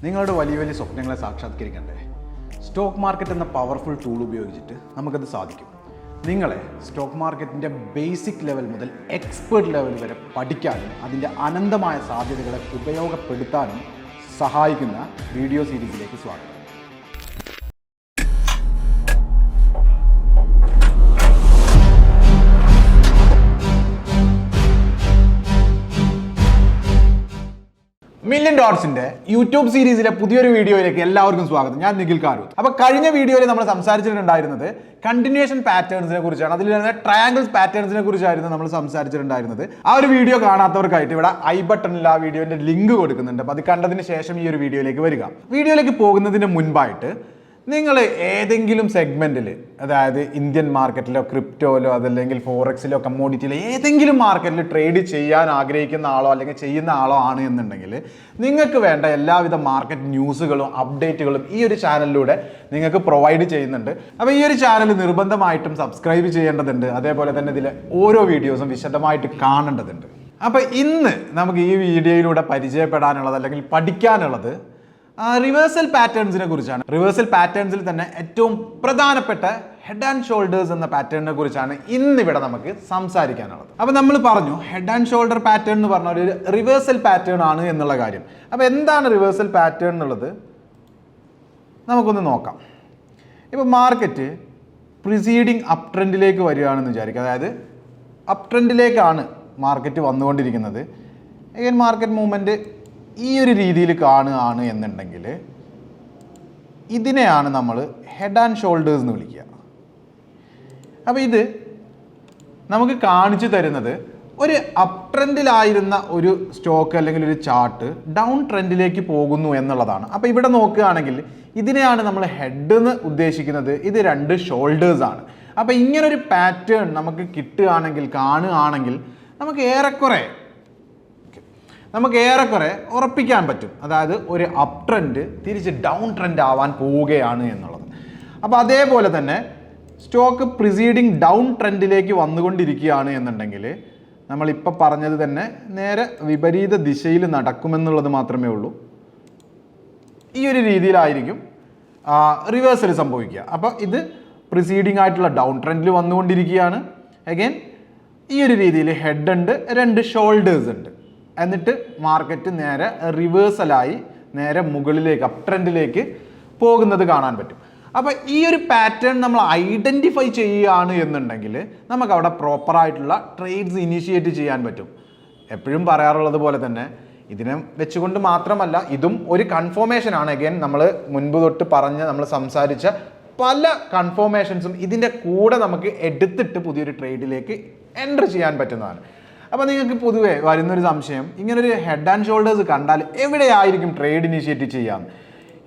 നിങ്ങളുടെ വലിയ വലിയ സ്വപ്നങ്ങളെ സാക്ഷാത്കരിക്കണ്ടേ? സ്റ്റോക്ക് മാർക്കറ്റ് എന്ന പവർഫുൾ ടൂൾ ഉപയോഗിച്ചിട്ട് നമുക്കത് സാധിക്കും. നിങ്ങളെ സ്റ്റോക്ക് മാർക്കറ്റിൻ്റെ ബേസിക് ലെവൽ മുതൽ എക്സ്പേർട്ട് ലെവൽ വരെ പഠിക്കാനും അതിൻ്റെ അനന്തമായ സാധ്യതകളെ ഉപയോഗപ്പെടുത്താനും സഹായിക്കുന്ന വീഡിയോ സീരീസിലേക്ക് സ്വാഗതം. മില്യൺ ഡോട്ട്സിന്റെ യൂട്യൂബ് സീരീസിലെ പുതിയൊരു വീഡിയോയിലേക്ക് എല്ലാവർക്കും സ്വാഗതം. ഞാൻ നിഖിൽ കാരൂത്ത്. അപ്പോൾ കഴിഞ്ഞ വീഡിയോയിൽ നമ്മൾ സംസാരിച്ചിട്ടുണ്ടായിരുന്നത് കണ്ടിന്യൂഷൻ പാറ്റേൺസിനെ കുറിച്ചാണ്. അതിൽ വരുന്ന ട്രയാങ്കിൾസ് പാറ്റേൺസിനെ കുറിച്ചായിരുന്നു നമ്മൾ സംസാരിച്ചിട്ടുണ്ടായിരുന്നത്. ആ ഒരു വീഡിയോ കാണാത്തവർക്കായിട്ട് ഇവിടെ ഐ ബട്ടണിൽ ആ വീഡിയോന്റെ ലിങ്ക് കൊടുക്കുന്നുണ്ട്. അപ്പോൾ അത് കണ്ടതിന് ശേഷം ഈ ഒരു വീഡിയോയിലേക്ക് വരിക. വീഡിയോയിലേക്ക് പോകുന്നതിന് മുൻപായിട്ട് നിങ്ങൾ ഏതെങ്കിലും സെഗ്മെന്റിൽ, അതായത് ഇന്ത്യൻ മാർക്കറ്റിലോ ക്രിപ്റ്റോയിലോ അതല്ലെങ്കിൽ ഫോറക്സിലോ കമ്മോഡിറ്റിയിലോ ഏതെങ്കിലും മാർക്കറ്റിൽ ട്രേഡ് ചെയ്യാൻ ആഗ്രഹിക്കുന്ന ആളോ അല്ലെങ്കിൽ ചെയ്യുന്ന ആളോ ആണ് എന്നുണ്ടെങ്കിൽ നിങ്ങൾക്ക് വേണ്ട എല്ലാവിധ മാർക്കറ്റ് ന്യൂസുകളും അപ്ഡേറ്റുകളും ഈ ഒരു ചാനലിലൂടെ നിങ്ങൾക്ക് പ്രൊവൈഡ് ചെയ്യുന്നുണ്ട്. അപ്പോൾ ഈ ഒരു ചാനൽ നിർബന്ധമായിട്ടും സബ്സ്ക്രൈബ് ചെയ്യേണ്ടതുണ്ട്. അതേപോലെ തന്നെ ഇതിലെ ഓരോ വീഡിയോസും വിശദമായിട്ട് കാണേണ്ടതുണ്ട്. അപ്പോൾ ഇന്ന് നമുക്ക് ഈ വീഡിയോയിലൂടെ പരിചയപ്പെടാനുള്ളത് അല്ലെങ്കിൽ പഠിക്കാനുള്ളത് റിവേഴ്സൽ പാറ്റേൺസിനെ കുറിച്ചാണ്. റിവേഴ്സൽ പാറ്റേൺസിൽ തന്നെ ഏറ്റവും പ്രധാനപ്പെട്ട ഹെഡ് ആൻഡ് ഷോൾഡേഴ്സ് എന്ന പാറ്റേണിനെ കുറിച്ചാണ് ഇന്നിവിടെ നമുക്ക് സംസാരിക്കാനുള്ളത്. അപ്പോൾ നമ്മൾ പറഞ്ഞു ഹെഡ് ആൻഡ് ഷോൾഡർ പാറ്റേൺ എന്ന് പറഞ്ഞ ഒരു റിവേഴ്സൽ പാറ്റേൺ ആണ് എന്നുള്ള കാര്യം. അപ്പോൾ എന്താണ് റിവേഴ്സൽ പാറ്റേൺ എന്നുള്ളത് നമുക്കൊന്ന് നോക്കാം. ഇപ്പോൾ മാർക്കറ്റ് പ്രിസീഡിങ് അപ് ട്രെൻഡിലേക്ക് വരികയാണെന്ന് വിചാരിക്കുക. അതായത് അപ് ട്രെൻഡിലേക്കാണ് മാർക്കറ്റ് വന്നുകൊണ്ടിരിക്കുന്നത്. അഗൈൻ മാർക്കറ്റ് മൂവ്മെൻറ്റ് ഈ ഒരു രീതിയിൽ കാണുകയാണ് എന്നുണ്ടെങ്കിൽ ഇതിനെയാണ് നമ്മൾ ഹെഡ് ആൻഡ് ഷോൾഡേഴ്സ് എന്ന് വിളിക്കുക. അപ്പോൾ ഇത് നമുക്ക് കാണിച്ചു തരുന്നത് ഒരു അപ് ട്രെൻഡിലായിരുന്ന ഒരു സ്റ്റോക്ക് അല്ലെങ്കിൽ ഒരു ചാർട്ട് ഡൗൺ ട്രെൻഡിലേക്ക് പോകുന്നു എന്നുള്ളതാണ്. അപ്പോൾ ഇവിടെ നോക്കുകയാണെങ്കിൽ ഇതിനെയാണ് നമ്മൾ ഹെഡ് എന്ന് ഉദ്ദേശിക്കുന്നത്. ഇത് രണ്ട് ഷോൾഡേഴ്സ് ആണ്. അപ്പോൾ ഇങ്ങനൊരു പാറ്റേൺ നമുക്ക് കിട്ടുകയാണെങ്കിൽ, കാണുകയാണെങ്കിൽ നമുക്ക് ഏറെക്കുറെ ഉറപ്പിക്കാൻ പറ്റും, അതായത് ഒരു അപ് ട്രെൻഡ് തിരിച്ച് ഡൗൺ ട്രെൻഡ് ആവാൻ പോവുകയാണ് എന്നുള്ളത്. അപ്പോൾ അതേപോലെ തന്നെ സ്റ്റോക്ക് പ്രിസീഡിങ് ഡൗൺ ട്രെൻഡിലേക്ക് വന്നുകൊണ്ടിരിക്കുകയാണ് എന്നുണ്ടെങ്കിൽ നമ്മളിപ്പോൾ പറഞ്ഞത് തന്നെ നേരെ വിപരീത ദിശയിൽ നടക്കുമെന്നുള്ളത് മാത്രമേ ഉള്ളൂ. ഈ ഒരു രീതിയിലായിരിക്കും റിവേഴ്സൽ സംഭവിക്കുക. അപ്പോൾ ഇത് പ്രിസീഡിങ് ആയിട്ടുള്ള ഡൗൺ ട്രെൻഡിൽ വന്നുകൊണ്ടിരിക്കുകയാണ്. അഗൈൻ ഈ ഒരു രീതിയിൽ ഹെഡ് ഉണ്ട്, രണ്ട് ഷോൾഡേഴ്സ് ഉണ്ട്. എന്നിട്ട് മാർക്കറ്റ് നേരെ റിവേഴ്സലായി നേരെ മുകളിലേക്ക് അപ് ട്രെൻഡിലേക്ക് പോകുന്നത് കാണാൻ പറ്റും. അപ്പോൾ ഈ ഒരു പാറ്റേൺ നമ്മൾ ഐഡൻറ്റിഫൈ ചെയ്യുകയാണ് എന്നുണ്ടെങ്കിൽ നമുക്ക് അവിടെ പ്രോപ്പറായിട്ടുള്ള ട്രേഡ്സ് ഇനീഷ്യേറ്റ് ചെയ്യാൻ പറ്റും. എപ്പോഴും പറയാറുള്ളത് പോലെ തന്നെ ഇതിനെ വെച്ചുകൊണ്ട് മാത്രമല്ല, ഇതും ഒരു കൺഫോർമേഷൻ ആണ്. അഗൈൻ നമ്മൾ മുൻപ് തൊട്ട് നമ്മൾ സംസാരിച്ച പല കൺഫോർമേഷൻസും ഇതിൻ്റെ കൂടെ നമുക്ക് എടുത്തിട്ട് പുതിയൊരു ട്രേഡിലേക്ക് എൻ്റർ ചെയ്യാൻ പറ്റുന്നതാണ്. അപ്പോൾ നിങ്ങൾക്ക് പൊതുവേ വരുന്നൊരു സംശയം, ഇങ്ങനൊരു ഹെഡ് ആൻഡ് ഷോൾഡേഴ്സ് കണ്ടാൽ എവിടെയായിരിക്കും ട്രേഡ് ഇനീഷ്യേറ്റ് ചെയ്യാം?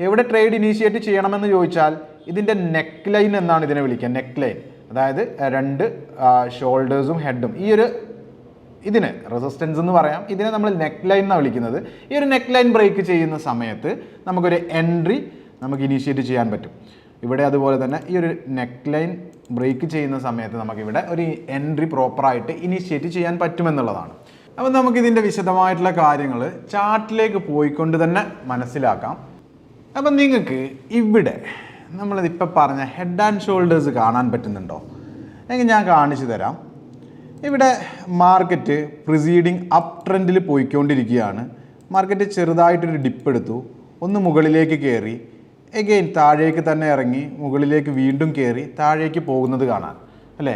എവിടെ ട്രേഡ് ഇനീഷ്യേറ്റ് ചെയ്യണമെന്ന് ചോദിച്ചാൽ ഇതിൻ്റെ നെക്ക് ലൈൻ എന്നാണ് ഇതിനെ വിളിക്കുക. നെക്ക് ലൈൻ, അതായത് രണ്ട് ഷോൾഡേഴ്സും ഹെഡും, ഈ ഒരു ഇതിന് റെസിസ്റ്റൻസ് എന്ന് പറയാം. ഇതിനെ നമ്മൾ നെക്ക് ലൈൻ എന്നാണ് വിളിക്കുന്നത്. ഈ ഒരു നെക്ക് ലൈൻ ബ്രേക്ക് ചെയ്യുന്ന സമയത്ത് നമുക്കൊരു എൻട്രി നമുക്ക് ഇനീഷ്യേറ്റ് ചെയ്യാൻ പറ്റും. ഇവിടെ അതുപോലെ തന്നെ ഈ ഒരു നെക്ക് ലൈൻ ബ്രേക്ക് ചെയ്യുന്ന സമയത്ത് നമുക്കിവിടെ ഒരു എൻട്രി പ്രോപ്പറായിട്ട് ഇനീഷ്യേറ്റ് ചെയ്യാൻ പറ്റുമെന്നുള്ളതാണ്. അപ്പോൾ നമുക്കിതിൻ്റെ വിശദമായിട്ടുള്ള കാര്യങ്ങൾ ചാർട്ടിലേക്ക് പോയിക്കൊണ്ട് തന്നെ മനസ്സിലാക്കാം. അപ്പം നിങ്ങൾക്ക് ഇവിടെ നമ്മളിപ്പോൾ പറഞ്ഞ ഹെഡ് ആൻഡ് ഷോൾഡേഴ്സ് കാണാൻ പറ്റുന്നുണ്ടോ? എങ്കിൽ ഞാൻ കാണിച്ചു തരാം. ഇവിടെ മാർക്കറ്റ് പ്രിസീഡിങ് അപ് ട്രെൻഡിൽ പോയിക്കൊണ്ടിരിക്കുകയാണ്. മാർക്കറ്റ് ചെറുതായിട്ടൊരു ഡിപ്പ് എടുത്തു, ഒന്ന് മുകളിലേക്ക് കയറി, എഗെയിൻ താഴേക്ക് തന്നെ ഇറങ്ങി, മുകളിലേക്ക് വീണ്ടും കയറി, താഴേക്ക് പോകുന്നത് കാണാൻ അല്ലേ?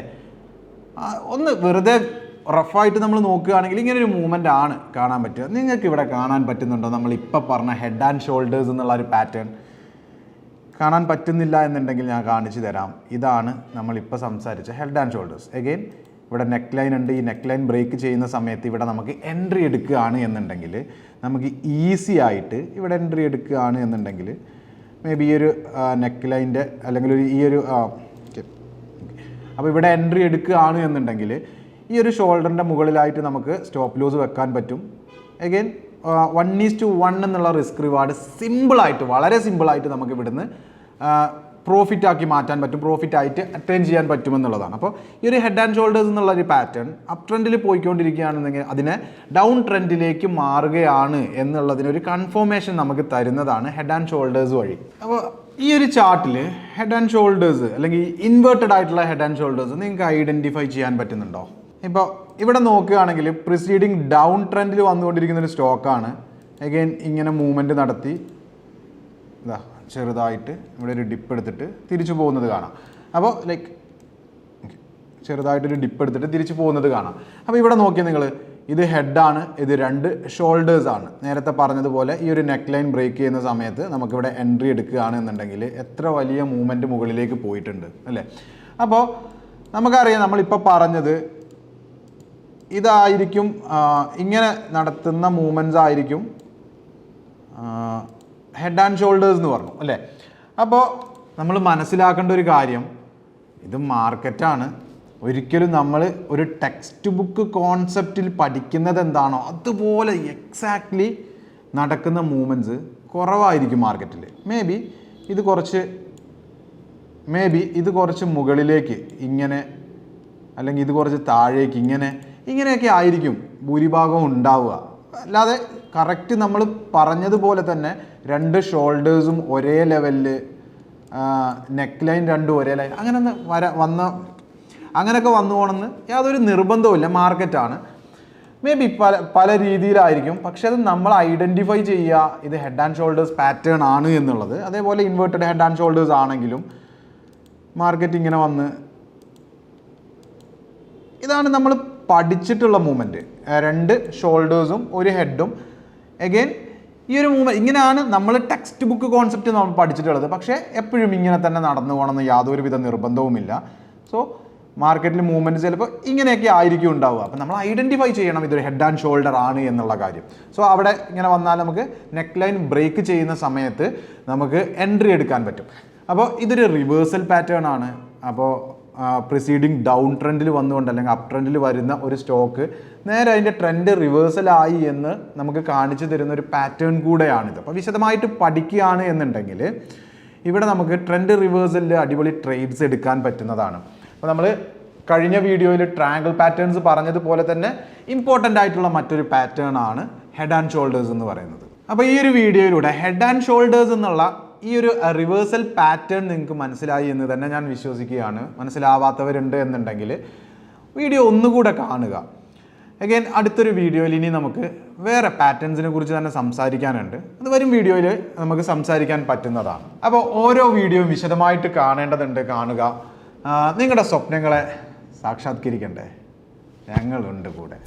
ഒന്ന് വെറുതെ റഫായിട്ട് നമ്മൾ നോക്കുകയാണെങ്കിൽ ഇങ്ങനൊരു മൂവ്മെൻ്റ് ആണ് കാണാൻ പറ്റുക. നിങ്ങൾക്ക് ഇവിടെ കാണാൻ പറ്റുന്നുണ്ടോ നമ്മളിപ്പോൾ പറഞ്ഞ ഹെഡ് ആൻഡ് ഷോൾഡേഴ്സ് എന്നുള്ള ഒരു പാറ്റേൺ? കാണാൻ പറ്റുന്നില്ല എന്നുണ്ടെങ്കിൽ ഞാൻ കാണിച്ചു തരാം. ഇതാണ് നമ്മളിപ്പോൾ സംസാരിച്ച ഹെഡ് ആൻഡ് ഷോൾഡേഴ്സ്. എഗെയിൻ ഇവിടെ നെക്ക് ലൈൻ ഉണ്ട്. ഈ നെക്ക് ലൈൻ ബ്രേക്ക് ചെയ്യുന്ന സമയത്ത് ഇവിടെ നമുക്ക് എൻട്രി എടുക്കുകയാണ് എന്നുണ്ടെങ്കിൽ നമുക്ക് ഈസി ആയിട്ട് ഇവിടെ എൻട്രി എടുക്കുകയാണ് എന്നുണ്ടെങ്കിൽ മേ ബി ഈ ഒരു നെക്ക് ലൈൻ്റെ അല്ലെങ്കിൽ ഈ ഒരു അപ്പോൾ ഇവിടെ എൻട്രി എടുക്കുകയാണ് എന്നുണ്ടെങ്കിൽ ഈ ഒരു ഷോൾഡറിൻ്റെ മുകളിലായിട്ട് നമുക്ക് സ്റ്റോപ്പ് ലോസ് വെക്കാൻ പറ്റും. അഗൈൻ 1:1 എന്നുള്ള റിസ്ക് റിവാർഡ് സിമ്പിളായിട്ട്, വളരെ സിമ്പിളായിട്ട് നമുക്ക് ഇവിടുന്ന് പ്രോഫിറ്റ് ആക്കി മാറ്റാൻ പറ്റും, പ്രോഫിറ്റ് ആയിട്ട് അറ്റൈൻ ചെയ്യാൻ പറ്റുമെന്നുള്ളതാണ്. അപ്പോൾ ഈ ഒരു ഹെഡ് ആൻഡ് ഷോൾഡേഴ്സ് എന്നുള്ള ഒരു പാറ്റേൺ അപ് ട്രെൻഡിൽ പോയിക്കൊണ്ടിരിക്കുകയാണെന്നെങ്കിൽ അതിനെ ഡൗൺ ട്രെൻഡിലേക്ക് മാറുകയാണ് എന്നുള്ളതിനൊരു കൺഫർമേഷൻ നമുക്ക് തരുന്നതാണ് ഹെഡ് ആൻഡ് ഷോൾഡേഴ്സ് വഴി. അപ്പോൾ ഈ ഒരു ചാർട്ടിൽ ഹെഡ് ആൻഡ് ഷോൾഡേഴ്സ് അല്ലെങ്കിൽ ഇൻവേർട്ടഡ് ആയിട്ടുള്ള ഹെഡ് ആൻഡ് ഷോൾഡേഴ്സ് നിങ്ങൾക്ക് ഐഡൻറ്റിഫൈ ചെയ്യാൻ പറ്റുന്നുണ്ടോ? ഇപ്പോൾ ഇവിടെ നോക്കുകയാണെങ്കിൽ പ്രിസീഡിങ് ഡൗൺ ട്രെൻഡിൽ വന്നുകൊണ്ടിരിക്കുന്ന ഒരു സ്റ്റോക്കാണ്. അഗെയിൻ ഇങ്ങനെ മൂവ്മെൻറ്റ് നടത്തി ഇതാ ചെറുതായിട്ട് ഇവിടെ ഒരു ഡിപ്പ് എടുത്തിട്ട് തിരിച്ചു പോകുന്നത് കാണാം. അപ്പോൾ ലൈക്ക് ചെറുതായിട്ടൊരു ഡിപ്പ് എടുത്തിട്ട് തിരിച്ചു പോകുന്നത് കാണാം. അപ്പോൾ ഇവിടെ നോക്കിയാൽ നിങ്ങൾ ഇത് ഹെഡാണ്, ഇത് 2 ഷോൾഡേഴ്സാണ്. നേരത്തെ പറഞ്ഞതുപോലെ ഈ ഒരു നെക്ക് ലൈൻ ബ്രേക്ക് ചെയ്യുന്ന സമയത്ത് നമുക്കിവിടെ എൻട്രി എടുക്കുകയാണ് എന്നുണ്ടെങ്കിൽ എത്ര വലിയ മൂവ്മെൻറ്റ് മുകളിലേക്ക് പോയിട്ടുണ്ട് അല്ലേ? അപ്പോൾ നമുക്കറിയാം നമ്മളിപ്പോൾ പറഞ്ഞത് ഇതായിരിക്കും, ഇങ്ങനെ നടത്തുന്ന മൂവ്മെൻറ്റ്സ് ആയിരിക്കും ഹെഡ് ആൻഡ് ഷോൾഡേഴ്സ് എന്ന് പറഞ്ഞു അല്ലേ? അപ്പോൾ നമ്മൾ മനസ്സിലാക്കേണ്ട ഒരു കാര്യം, ഇത് മാർക്കറ്റാണ്. ഒരിക്കലും നമ്മൾ ഒരു ടെക്സ്റ്റ് ബുക്ക് കോൺസെപ്റ്റിൽ പഠിക്കുന്നത് എന്താണോ അതുപോലെ എക്സാക്ട്ലി നടക്കുന്ന മൂവ്മെൻറ്റ്സ് കുറവായിരിക്കും മാർക്കറ്റിൽ. മേ ബി ഇത് കുറച്ച് മുകളിലേക്ക് ഇങ്ങനെ, അല്ലെങ്കിൽ ഇത് കുറച്ച് താഴേക്ക് ഇങ്ങനെയൊക്കെ ആയിരിക്കും ഭൂരിഭാഗവും ഉണ്ടാവുക. അല്ലാതെ കറക്റ്റ് നമ്മൾ പറഞ്ഞതുപോലെ തന്നെ 2 ഷോൾഡേഴ്സും ഒരേ ലെവലിൽ, നെക്ക് ലൈൻ 2 ഒരേ ലൈൻ അങ്ങനെയൊക്കെ വന്നു പോകണമെന്ന് യാതൊരു നിർബന്ധവുമില്ല. മാർക്കറ്റാണ്. മേ ബി പല രീതിയിലായിരിക്കും. പക്ഷെ അത് നമ്മൾ ഐഡൻറ്റിഫൈ ചെയ്യുക ഇത് ഹെഡ് ആൻഡ് ഷോൾഡേഴ്സ് പാറ്റേൺ ആണ് എന്നുള്ളത്. അതേപോലെ ഇൻവേർട്ടഡ് ഹെഡ് ആൻഡ് ഷോൾഡേഴ്സ് ആണെങ്കിലും മാർക്കറ്റ് ഇങ്ങനെ വന്ന് ഇതാണ് നമ്മൾ പഠിച്ചിട്ടുള്ള മൂവ്മെൻറ്റ്. 2 ഷോൾഡേഴ്സും ഒരു ഹെഡും. അഗെയിൻ ഈ ഒരു മൂവ്മെൻറ്റ് ഇങ്ങനെയാണ് നമ്മൾ ടെക്സ്റ്റ് ബുക്ക് കോൺസെപ്റ്റ് നമ്മൾ പഠിച്ചിട്ടുള്ളത്. പക്ഷേ എപ്പോഴും ഇങ്ങനെ തന്നെ നടന്നു പോകണമെന്ന് യാതൊരുവിധ നിർബന്ധവുമില്ല. സോ മാർക്കറ്റിൽ മൂവ്മെൻറ്റ് ചിലപ്പോൾ ഇങ്ങനെയൊക്കെ ആയിരിക്കും ഉണ്ടാവുക. അപ്പോൾ നമ്മൾ ഐഡൻറ്റിഫൈ ചെയ്യണം ഇതൊരു ഹെഡ് ആൻഡ് ഷോൾഡർ ആണ് എന്നുള്ള കാര്യം. സോ അവിടെ ഇങ്ങനെ വന്നാൽ നമുക്ക് നെക്ക് ലൈൻ ബ്രേക്ക് ചെയ്യുന്ന സമയത്ത് നമുക്ക് എൻട്രി എടുക്കാൻ പറ്റും. അപ്പോൾ ഇതൊരു റിവേഴ്സൽ പാറ്റേൺ ആണ്. അപ്പോൾ പ്രിസീഡിങ് ഡൗൺ ട്രെൻഡിൽ വന്നുകൊണ്ട് അല്ലെങ്കിൽ അപ് ട്രെൻഡിൽ വരുന്ന ഒരു സ്റ്റോക്ക് നേരെ അതിൻ്റെ ട്രെൻഡ് റിവേഴ്സലായി എന്ന് നമുക്ക് കാണിച്ചു തരുന്ന ഒരു പാറ്റേൺ കൂടെയാണിത്. അപ്പോൾ വിശദമായിട്ട് പഠിക്കുകയാണ് എന്നുണ്ടെങ്കിൽ ഇവിടെ നമുക്ക് ട്രെൻഡ് റിവേഴ്സലിൽ അടിപൊളി ട്രേഡ്സ് എടുക്കാൻ പറ്റുന്നതാണ്. അപ്പോൾ നമ്മൾ കഴിഞ്ഞ വീഡിയോയിൽ ട്രയാങ്കിൾ പാറ്റേൺസ് പറഞ്ഞതുപോലെ തന്നെ ഇമ്പോർട്ടൻ്റ് ആയിട്ടുള്ള മറ്റൊരു പാറ്റേൺ ആണ് ഹെഡ് ആൻഡ് ഷോൾഡേഴ്സ് എന്ന് പറയുന്നത്. അപ്പോൾ ഈ ഒരു വീഡിയോയിലൂടെ ഹെഡ് ആൻഡ് ഷോൾഡേഴ്സ് എന്നുള്ള ഈ ഒരു റിവേഴ്സൽ പാറ്റേൺ നിങ്ങൾക്ക് മനസ്സിലായി എന്ന് തന്നെ ഞാൻ വിശ്വസിക്കുകയാണ്. മനസ്സിലാവാത്തവരുണ്ട് എന്നുണ്ടെങ്കിൽ വീഡിയോ ഒന്നുകൂടെ കാണുക. അഗൈൻ അടുത്തൊരു വീഡിയോയിൽ ഇനി നമുക്ക് വേറെ പാറ്റേൺസിനെ കുറിച്ച് തന്നെ സംസാരിക്കാനുണ്ട്. അത് വരും വീഡിയോയിൽ നമുക്ക് സംസാരിക്കാൻ പറ്റുന്നതാണ്. അപ്പോൾ ഓരോ വീഡിയോയും വിശദമായിട്ട് കാണേണ്ടതുണ്ട്, കാണുക. നിങ്ങളുടെ സ്വപ്നങ്ങളെ സാക്ഷാത്കരിക്കണ്ടേ? ഞങ്ങളുണ്ട് കൂടെ.